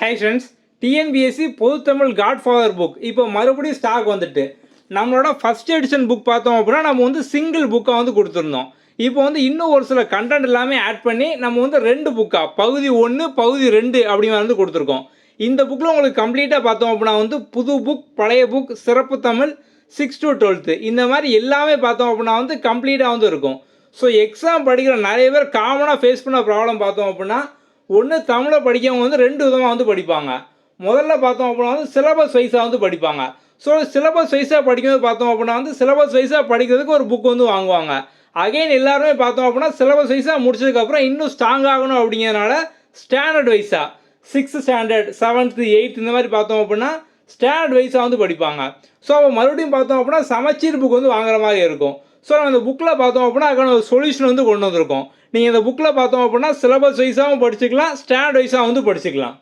High friends, TNPSC பொதுத்தமிழ் Godfather book இப்போ மறுபடியும் ஸ்டாக் வந்துட்டு நம்மளோட ஃபஸ்ட் எடிஷன் புக் பார்த்தோம் அப்படின்னா நம்ம வந்து சிங்கிள் புக்காக வந்து கொடுத்துருந்தோம். இப்போ வந்து இன்னும் ஒரு சில கண்டென்ட் எல்லாமே ஆட் பண்ணி நம்ம வந்து 2 புக்காக பகுதி 1 பகுதி 2 அப்படிங்கிற வந்து கொடுத்துருக்கோம். இந்த புக்கில் உங்களுக்கு கம்ப்ளீட்டாக பார்த்தோம் அப்படின்னா வந்து புது புக், பழைய புக், சிறப்பு தமிழ் 6 to 12 இந்த மாதிரி எல்லாமே பார்த்தோம் அப்படின்னா வந்து கம்ப்ளீட்டாக வந்து இருக்கும். ஸோ எக்ஸாம் படிக்கிற நிறைய பேர் காமனாக ஃபேஸ் பண்ண ப்ராப்ளம் பார்த்தோம் அப்படின்னா ஒன்று தமிழை படிக்கிறவங்க வந்து 2 விதமாக வந்து படிப்பாங்க. முதல்ல பார்த்தோம் அப்படின்னா வந்து சிலபஸ் வைஸாக வந்து படிப்பாங்க. ஸோ சிலபஸ் வைஸாக படிக்கும்போது பார்த்தோம் அப்படின்னா வந்து சிலபஸ் வைஸாக படிக்கிறதுக்கு ஒரு புக் வந்து வாங்குவாங்க. அகைன் எல்லாருமே பார்த்தோம் அப்படின்னா சிலபஸ் வைஸாக முடிச்சதுக்கப்புறம் இன்னும் ஸ்ட்ராங் ஆகணும் அப்படிங்கிறனால ஸ்டாண்டர்ட் வைஸாக 6th ஸ்டாண்டர்ட் 7th 8th இந்த மாதிரி பார்த்தோம் அப்படின்னா ஸ்டாண்டர்ட் வைஸாக வந்து படிப்பாங்க. ஸோ அப்போ மறுபடியும் பார்த்தோம் அப்படின்னா சமச்சீர் புக் வந்து வாங்குற மாதிரி இருக்கும். ஸோ நம்ம இந்த புக்கில் பார்த்தோம் அப்படின்னா அதுக்கான ஒரு சொல்யூஷன் வந்து கொண்டு வந்திருக்கோம். நீங்கள் இந்த புக்கில் பார்த்தோம் அப்படின்னா சிலபஸ் வைஸாகவும் படிச்சுக்கலாம், ஸ்டாண்டர்ட் வைஸாக வந்து படிச்சுக்கலாம்.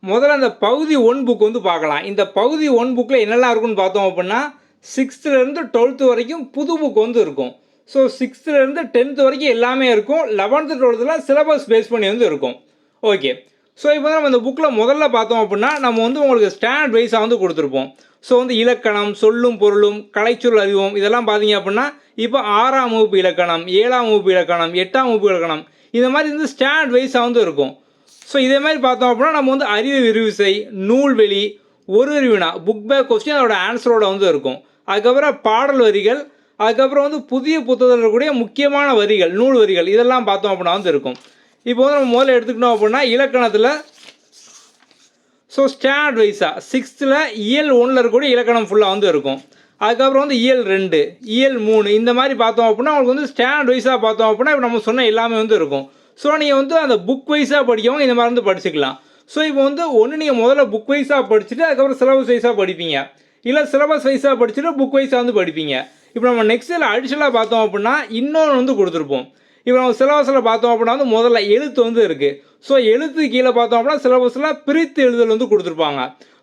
முதல்ல அந்த பகுதி 1 புக் வந்து பார்க்கலாம். இந்த பகுதி 1 புக்கில் என்னெல்லாம் இருக்குன்னு பார்த்தோம் அப்படின்னா 6th to 12th வரைக்கும் புது புக் வந்து இருக்கும். ஸோ 6th to 10th வரைக்கும் எல்லாமே இருக்கும். 11th 12th சிலபஸ் பேஸ் பண்ணி வந்து இருக்கும். ஓகே, ஸோ இப்போ நம்ம இந்த புக்கில் முதல்ல பார்த்தோம் அப்படின்னா நம்ம வந்து உங்களுக்கு ஸ்டாண்டர்ட் வைஸாக வந்து கொடுத்துருப்போம். ஸோ வந்து இலக்கணம், சொல்லும் பொருளும், கலைச்சொல் அறிவோம் இதெல்லாம் பார்த்தீங்க அப்படின்னா இப்போ 6ஆம் வகுப்பு இலக்கணம், 7ஆம் வகுப்பு இலக்கணம், 8ஆம் வகுப்பு இலக்கணம் இந்த மாதிரி வந்து ஸ்டாண்டர்ட் வைஸாக வந்து இருக்கும். ஸோ இதே மாதிரி பார்த்தோம் அப்படின்னா நம்ம வந்து அறிவு விரிவிசை, நூல்வெளி, ஒரு வினா புக் பேக் கொஸ்டின் அதோட ஆன்சரோட வந்து இருக்கும். அதுக்கப்புறம் பாடல் வரிகள், அதுக்கப்புறம் வந்து புதிய புத்தகத்தில் இருக்கக்கூடிய முக்கியமான வரிகள், நூல் வரிகள் இதெல்லாம் பார்த்தோம் அப்படின்னா வந்து இருக்கும். இப்போ வந்து நம்ம முதல்ல எடுத்துக்கிட்டோம் அப்படின்னா இலக்கணத்தில் ஸோ ஸ்டாண்டர்ட் வைஸாக 6th இயல் 1 இருக்கக்கூடிய இலக்கணம் ஃபுல்லாக வந்து இருக்கும். அதுக்கப்புறம் வந்து இயல் 2, இயல் 3 இந்த மாதிரி பார்த்தோம் அப்படின்னா உங்களுக்கு வந்து ஸ்டாண்டர்ட் வைஸாக பார்த்தோம் அப்படின்னா இப்போ நம்ம சொன்ன எல்லாமே வந்து இருக்கும். ஸோ நீங்கள் வந்து அந்த புக் வைஸாக படிக்கவும் இந்த மாதிரி வந்து படிச்சுக்கலாம். ஸோ இப்போ வந்து ஒன்று நீங்கள் முதல்ல புக் வைஸாக படிச்சுட்டு அதுக்கப்புறம் சிலபஸ் வைஸாக படிப்பீங்க, இல்லை சிலபஸ் வைஸாக படிச்சுட்டு புக் வைஸாக வந்து படிப்பீங்க. இப்போ நம்ம நெக்ஸ்ட் இதில் அடிஷனலாக பார்த்தோம் அப்படின்னா இன்னொன்று வந்து கொடுத்துருப்போம். இப்போ நம்ம சிலபஸில் பார்த்தோம் அப்படின்னா வந்து முதல்ல எழுத்து வந்து இருக்குது. ஸோ எழுத்து கீழே பார்த்தோம் அப்படின்னா சிலபஸில் பிரித்து எழுதல் வந்து கொடுத்துருப்பாங்க.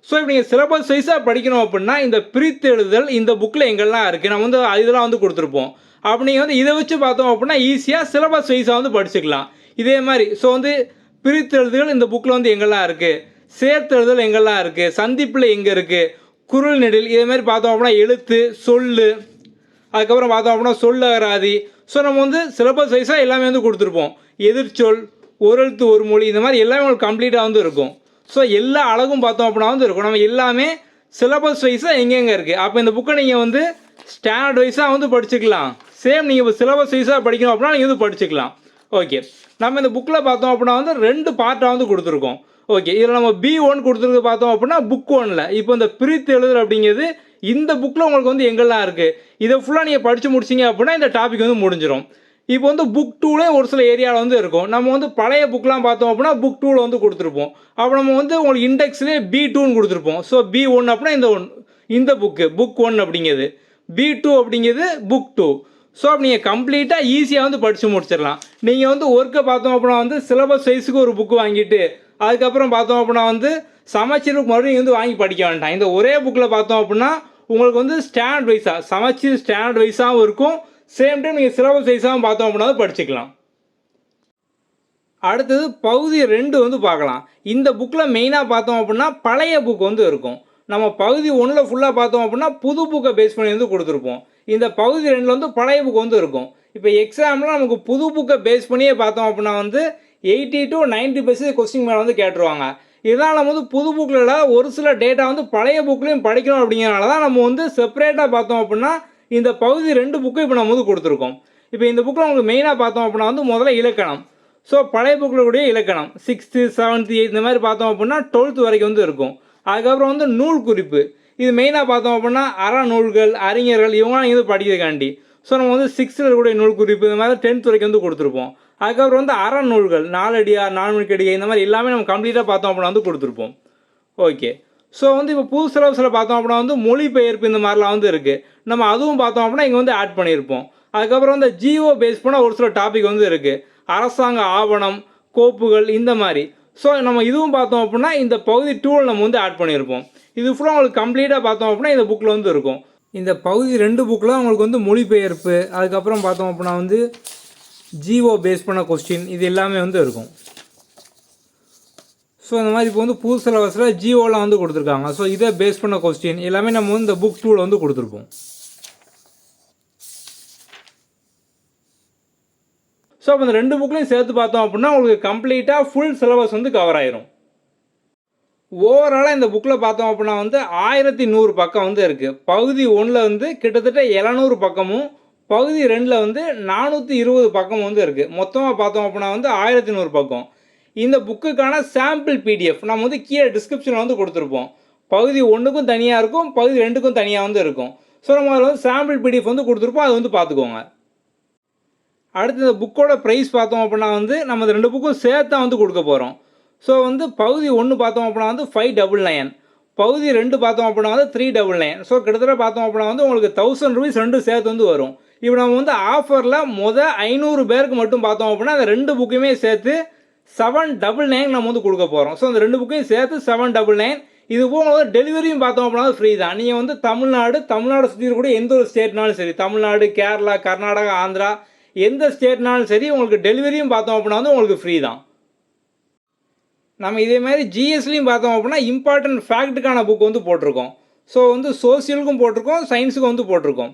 ஸோ இப்போ நீங்கள் சிலபஸ் வைஸாக படிக்கணும் அப்படின்னா இந்த பிரித்து எழுதல் இந்த புக்கில் எங்கெல்லாம் இருக்குது நம்ம வந்து இதெல்லாம் வந்து கொடுத்துருப்போம். அப்படி நீங்கள் வந்து இதை வச்சு பார்த்தோம் அப்படின்னா ஈஸியாக சிலபஸ் வைஸாக வந்து படிச்சுக்கலாம். இதே மாதிரி ஸோ வந்து பிரித்து எழுதுகள் இந்த புக்கில் வந்து எங்கெல்லாம் இருக்குது, சேர்த்து எழுதல் எங்கெல்லாம் இருக்குது, சந்திப்பில் எங்கே இருக்குது, குரல் நெடில் இதே மாதிரி பார்த்தோம் அப்படின்னா எழுத்து, சொல்லு, அதுக்கப்புறம் பார்த்தோம் அப்படின்னா சொல்லகராதி. ஸோ நம்ம வந்து சிலபஸ் வைஸாக எல்லாமே வந்து கொடுத்துருப்போம். எதிர்ச்சொல், ஒரு எழுத்து ஒரு மொழி இந்த மாதிரி எல்லாமே உங்களுக்கு கம்ப்ளீட்டாக வந்து இருக்கும். ஸோ எல்லா அழகும் பார்த்தோம் அப்படின்னா வந்து இருக்கும். நம்ம எல்லாமே சிலபஸ் வைஸாக எங்கெங்கே இருக்குது. அப்போ இந்த புக்கை நீங்கள் வந்து ஸ்டாண்டர்ட் வைஸாக வந்து படிச்சுக்கலாம். சேம் நீங்கள் இப்போ சிலபஸ் வைஸாக படிக்கணும் அப்படின்னா நீங்கள் வந்து படிச்சுக்கலாம். ஓகே, நம்ம இந்த புக்கில் பார்த்தோம் அப்படின்னா வந்து 2 பார்ட்டாக வந்து கொடுத்துருக்கோம். ஓகே, இதில் நம்ம B1 கொடுத்துருக்கு பார்த்தோம் அப்படின்னா புக் 1ல் இப்போ இந்த பிரித்து எழுதுற அப்படிங்கிறது இந்த புக்கில் உங்களுக்கு வந்து எங்கெல்லாம் இருக்குது இதை ஃபுல்லாக நீங்கள் படித்து முடிச்சிங்க அப்படின்னா இந்த டாபிக் வந்து முடிஞ்சிடும். இப்போ வந்து புக் 2லேயும் ஒரு சில ஏரியாவில் வந்து இருக்கும். நம்ம வந்து பழைய புக்கெலாம் பார்த்தோம் அப்படின்னா புக் 2ல் வந்து கொடுத்துருப்போம். அப்போ நம்ம வந்து உங்களுக்கு இண்டெக்ஸ்லேயே B2ன்னு கொடுத்துருப்போம். ஸோ B1 அப்படின்னா இந்த புக் 1 அப்படிங்கிறது, B2 அப்படிங்கிறது புக் 2. ஸோ அப்போ நீங்கள் கம்ப்ளீட்டாக ஈஸியாக வந்து படித்து முடிச்சிடலாம். நீங்கள் வந்து ஒர்க்கை பார்த்தோம் அப்படின்னா வந்து சிலபஸ் சைஸுக்கு ஒரு புக்கு வாங்கிட்டு அதுக்கப்புறம் பார்த்தோம் அப்படின்னா வந்து சமச்சீர் புக் மறுபடியும் வந்து வாங்கி படிக்க வேண்டாம். இந்த ஒரே புக்கில் பார்த்தோம் அப்படின்னா உங்களுக்கு வந்து ஸ்டாண்டர்ட் வைஸாக சமச்சீர் ஸ்டாண்டர்ட் வைஸாகவும் இருக்கும், சேம் டைம் நீங்கள் சிலபஸ் வைஸாகவும் பார்த்தோம் அப்படின்னா படிச்சுக்கலாம். அடுத்தது பகுதி 2 வந்து பார்க்கலாம். இந்த புக்கில் மெயினாக பார்த்தோம் அப்படின்னா பழைய புக் வந்து இருக்கும். நம்ம பகுதி 1ல் ஃபுல்லாக பார்த்தோம் அப்படின்னா புது புக்கை பேஸ் பண்ணி வந்து கொடுத்துருப்போம். இந்த பகுதி 2ல் வந்து பழைய புக் வந்து இருக்கும். இப்போ எக்ஸாமில் நமக்கு புது புக்கை பேஸ் பண்ணியே பார்த்தோம் அப்படின்னா வந்து 80 to 90% கொஸ்டின் மேலே வந்து கேட்டுருவாங்க. இதனால் நம்ம வந்து புது புக்கில் ஒரு சில டேட்டா வந்து பழைய புக்லேயும் படிக்கணும் அப்படிங்கிறனால தான் நம்ம வந்து செப்பரேட்டாக பார்த்தோம் அப்படின்னா இந்த பகுதி 2 புக்கு இப்போ நம்ம வந்து கொடுத்துருக்கோம். இப்போ இந்த புக்கில் உங்களுக்கு மெயினாக பார்த்தோம் அப்படின்னா வந்து முதல்ல இலக்கணம். ஸோ பழைய புக்கில் கூடிய இலக்கணம் 6th 7th 8th இந்த மாதிரி பார்த்தோம் அப்படின்னா 12th வரைக்கும் வந்து இருக்கும். அதுக்கப்புறம் வந்து நூல் குறிப்பு, இது மெயினாக பார்த்தோம் அப்படின்னா அறநூல்கள், அறிஞர்கள் இவங்களாம் நீங்கள் வந்து படிக்கிறதுக்காண்டி. ஸோ நம்ம வந்து 6th இருக்கக்கூடிய நூல் குறிப்பு இந்த மாதிரி 10th வரைக்கும் வந்து கொடுத்துருப்போம். அதுக்கப்புறம் வந்து அறநூல்கள், நாலடியார், நான்மணிக்கடிகை இந்த மாதிரி எல்லாமே நம்ம கம்ப்ளீட்டாக பார்த்தோம் அப்படின்னா வந்து கொடுத்துருப்போம். ஓகே, ஸோ வந்து இப்போ புது சிலபஸில் பார்த்தோம் அப்படின்னா வந்து மொழிபெயர்ப்பு இந்த மாதிரிலாம் வந்து இருக்குது. நம்ம அதுவும் பார்த்தோம் அப்படின்னா இங்கே வந்து ஆட் பண்ணியிருப்போம். அதுக்கப்புறம் வந்து ஜிஓ பேஸ் பண்ண ஒரு சில டாபிக் வந்து இருக்குது, அரசாங்க ஆவணம், கோப்புகள் இந்த மாதிரி. ஸோ நம்ம இதுவும் பார்த்தோம் அப்படின்னா இந்த பகுதி 2ல் நம்ம வந்து ஆட் பண்ணியிருப்போம். இது ஃபுல்லாக உங்களுக்கு கம்ப்ளீட்டாக பார்த்தோம் அப்படின்னா இந்த புக்கில் வந்து இருக்கும். இந்த பகுதி 2 புக்கில் உங்களுக்கு வந்து மொழிபெயர்ப்பு, அதுக்கப்புறம் பார்த்தோம் அப்படின்னா வந்து ஜிஓ பேஸ் பண்ண கொஸ்டின் இது எல்லாமே வந்து இருக்கும். ஸோ இந்த மாதிரி இப்போ வந்து புது சிலபஸில் ஜிஓலாம் வந்து கொடுத்துருக்காங்க. ஸோ இதை பேஸ் பண்ண கொஸ்டின் எல்லாமே நம்ம வந்து இந்த புக் 2ல் வந்து கொடுத்துருப்போம். ஸோ அப்போ இந்த 2 புக்லையும் சேர்த்து பார்த்தோம் அப்படின்னா உங்களுக்கு கம்ப்ளீட்டாக ஃபுல் சிலபஸ் வந்து கவர் ஆயிரும். ஓவராலாக இந்த புக்கில் பார்த்தோம் அப்படின்னா வந்து 1100 பக்கம் வந்து இருக்குது. பகுதி 1ல் வந்து கிட்டத்தட்ட 700 பக்கமும், பகுதி 2ல் வந்து 420 பக்கம் வந்து இருக்குது. மொத்தமாக பார்த்தோம் அப்படின்னா வந்து 1100 பக்கம். இந்த புக்குக்கான சாம்பிள் பிடிஎஃப் நம்ம வந்து கீழே டிஸ்கிரிப்ஷனில் வந்து கொடுத்துருப்போம். பகுதி 1க்கும் தனியாக இருக்கும், பகுதி 2க்கும் தனியாக வந்து இருக்கும். ஸோ நம்ம அதில் வந்து சாம்பிள் பிடிஎஃப் வந்து கொடுத்துருப்போம், அதை வந்து பார்த்துக்கோங்க. அடுத்து இந்த புக்கோட ப்ரைஸ் பார்த்தோம் அப்படின்னா வந்து நம்ம இந்த 2 புக்கும் சேர்த்தா வந்து கொடுக்க போகிறோம். ஸோ வந்து பகுதி 1 பார்த்தோம் அப்படின்னா வந்து 599, பகுதி 2 பார்த்தோம் அப்படின்னா வந்து 399. ஸோ கிட்டத்தட்ட பார்த்தோம் அப்படின்னா வந்து உங்களுக்கு 1000 ரூபீஸ் 2 சேர்த்து வந்து வரும். இப்போ நம்ம வந்து ஆஃபரில் 500 பேருக்கு மட்டும் பார்த்தோம் அப்படின்னா அந்த 2 புக்குமே சேர்த்து 799 நம்ம வந்து கொடுக்க போகிறோம். ஸோ அந்த 2 புக்கையும் சேர்த்து 799. இது போக வந்து டெலிவரியும் பார்த்தோம் அப்படின்னா ஃப்ரீ தான். நீங்கள் வந்து தமிழ்நாடு சுற்றி இருக்கக்கூடிய எந்த ஒரு ஸ்டேட்னாலும் சரி, தமிழ்நாடு, கேரளா, கர்நாடகா, ஆந்திரா எந்த ஸ்டேட்னாலும் சரி உங்களுக்கு டெலிவரியும் பார்த்தோம் அப்படின்னா வந்து உங்களுக்கு ஃப்ரீ தான். நம்ம இதே மாதிரி ஜிஎஸ்லையும் பார்த்தோம் அப்படின்னா இம்பார்ட்டன்ட் ஃபேக்ட்டுக்கான புக் வந்து போட்டிருக்கோம். ஸோ வந்து சோசியலுக்கும் போட்டிருக்கோம், சயின்ஸுக்கும் வந்து போட்டிருக்கோம்.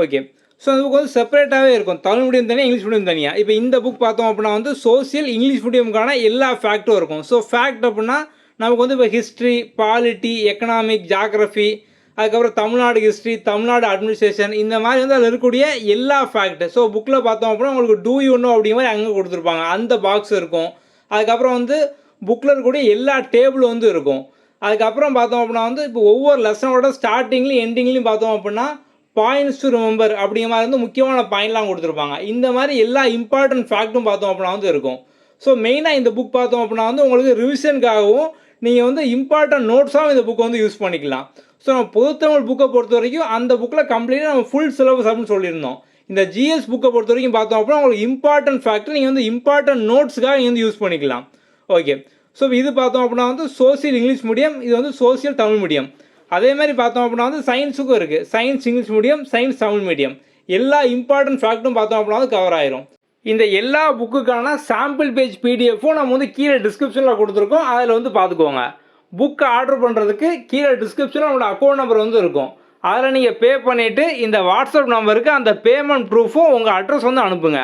ஓகே, ஸோ அந்த புக் வந்து செப்பரேட்டாகவே இருக்கும். தமிழ் மீடியம் தனியாக, இங்கிலீஷ் மீடியம் தனியாக. இப்போ இந்த புக் பார்த்தோம் அப்படின்னா வந்து சோசியல், இங்கிலீஷ் மீடியமுக்கான எல்லா ஃபேக்ட்டும் இருக்கும். ஸோ ஃபேக்ட் அப்படின்னா நமக்கு வந்து இப்போ ஹிஸ்ட்ரி, பாலிட்டி, எக்கனாமிக், ஜாகிரஃபி, அதுக்கப்புறம் தமிழ்நாடு ஹிஸ்ட்ரி, தமிழ்நாடு அட்மினிஸ்ட்ரேஷன், இந்த மாதிரி வந்து அதில் இருக்கக்கூடிய எல்லா ஃபேக்ட். ஸோ புக்கில் பார்த்தோம் அப்படின்னா உங்களுக்கு டூ யூ நோ அப்படிங்கிற மாதிரி அங்கே கொடுத்துருப்பாங்க, அந்த பாக்ஸ் இருக்கும். அதுக்கப்புறம் வந்து புக்கில் இருக்கக்கூடிய எல்லா டேபிளும் வந்து இருக்கும். அதுக்கப்புறம் பார்த்தோம் அப்படின்னா வந்து இப்போ ஒவ்வொரு லெசனோட ஸ்டார்டிங்லையும் எண்டிங்லையும் பார்த்தோம் அப்படின்னா பாயிண்ட்ஸ் டு ரிமெம்பர் அப்படிங்கிற மாதிரி வந்து முக்கியமான பாயிண்ட்லாம் கொடுத்துருப்பாங்க. இந்த மாதிரி எல்லா இம்பார்ட்டன்ட் ஃபேக்ட்டும் பார்த்தோம் அப்படின்னா வந்து இருக்கும். ஸோ மெயினாக இந்த புக் பார்த்தோம் அப்படின்னா வந்து உங்களுக்கு ரிவிஷனுக்காகவும் நீங்கள் வந்து இம்பார்ட்டன்ட் நோட்ஸாகவும் இந்த புக்கை வந்து யூஸ் பண்ணிக்கலாம். ஸோ நம்ம பொதுத்தமிழ் புக்கை பொறுத்த வரைக்கும் அந்த புக்கில் கம்ப்ளீட்டாக நம்ம ஃபுல் சிலபஸ் அப்படின்னு சொல்லியிருந்தோம். இந்த ஜிஎஸ் புக்கை பொறுத்த வரைக்கும் பார்த்தோம் அப்படின்னா உங்களுக்கு இம்பார்ட்டன்ட் ஃபேக்ட் நீங்கள் வந்து இம்பார்ட்டன்ட் நோட்ஸுக்காக நீங்கள் வந்து யூஸ் பண்ணிக்கலாம். ஓகே, ஸோ இது பார்த்தோம் அப்படின்னா வந்து சோசியல் இங்கிலீஷ் மீடியம், இது வந்து சோசியல் தமிழ் மீடியம். அதே மாதிரி பார்த்தோம் அப்படின்னா வந்து சயின்ஸுக்கும் இருக்குது, science English medium, science Tamil medium. எல்லா இம்பார்ட்டன்ட் ஃபேக்ட்டும் பார்த்தோம் அப்படின்னா வந்து கவர் ஆயிரும். இந்த எல்லா புக்குக்கான சாம்பிள் பேஜ் பிடிஎஃப்பும் நம்ம வந்து கீழே டிஸ்கிரிப்ஷனில் கொடுத்துருக்கோம், அதில் வந்து பார்த்துக்கோங்க. புக்கு ஆர்டர் பண்ணுறதுக்கு கீழே டிஸ்கிரிப்ஷனில் நம்மளோட அக்கௌண்ட் நம்பர் வந்து இருக்கும். அதில் நீங்கள் பே பண்ணிவிட்டு இந்த வாட்ஸ்அப் நம்பருக்கு அந்த பேமெண்ட் ப்ரூஃபும் உங்கள் அட்ரஸ் வந்து அனுப்புங்க.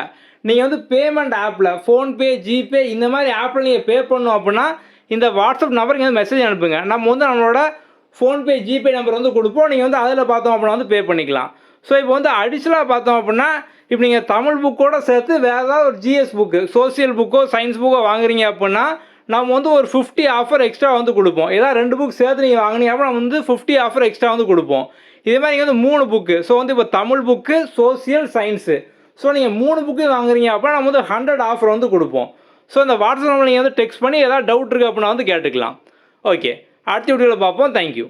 நீங்கள் வந்து பேமெண்ட் ஆப்பில் ஃபோன்பே, ஜிபே இந்த மாதிரி ஆப்பில் நீங்கள் பே பண்ணணும் அப்படின்னா இந்த வாட்ஸ்அப் நம்பருக்கு வந்து மெசேஜ் அனுப்புங்க. நம்ம வந்து நம்மளோட ஃபோன்பே, ஜிபே நம்பர் வந்து கொடுப்போம். நீங்கள் வந்து அதில் பார்த்தோம் அப்படின்னா வந்து பே பண்ணிக்கலாம். ஸோ இப்போ வந்து அடிஷ்னலாக பார்த்தோம் அப்படின்னா இப்போ நீங்கள் தமிழ் புக்கோடு சேர்த்து வேறு ஏதாவது ஒரு ஜிஎஸ் புக்கு, சோசியல் புக்கோ சயின்ஸ் புக்கோ வாங்குறீங்க அப்படின்னா நம்ம வந்து ஒரு 50 ஆஃபர் எக்ஸ்ட்ரா வந்து கொடுப்போம். ஏதாவது 2 புக் சேர்த்து நீங்கள் வாங்கினீங்க அப்படின்னா நம்ம வந்து 50 ஆஃபர் எக்ஸ்ட்ரா வந்து கொடுப்போம். இதே மாதிரி நீங்கள் வந்து 3 புக்கு, ஸோ வந்து இப்போ Tamil book, social, science, so நீங்கள் 3 புக்கு வாங்குறீங்க அப்படின்னா நம்ம வந்து 100 ஆஃபர் வந்து கொடுப்போம். ஸோ இந்த வாட்ஸ்அப் நம்பர் நீங்கள் வந்து டெக்ஸ்ட் பண்ணி ஏதாவது டவுட் இருக்குது அப்படின்னா வந்து கேட்டுக்கலாம். ஓகே, அடுத்த வீடியோவில் பார்ப்போம். தேங்க்யூ.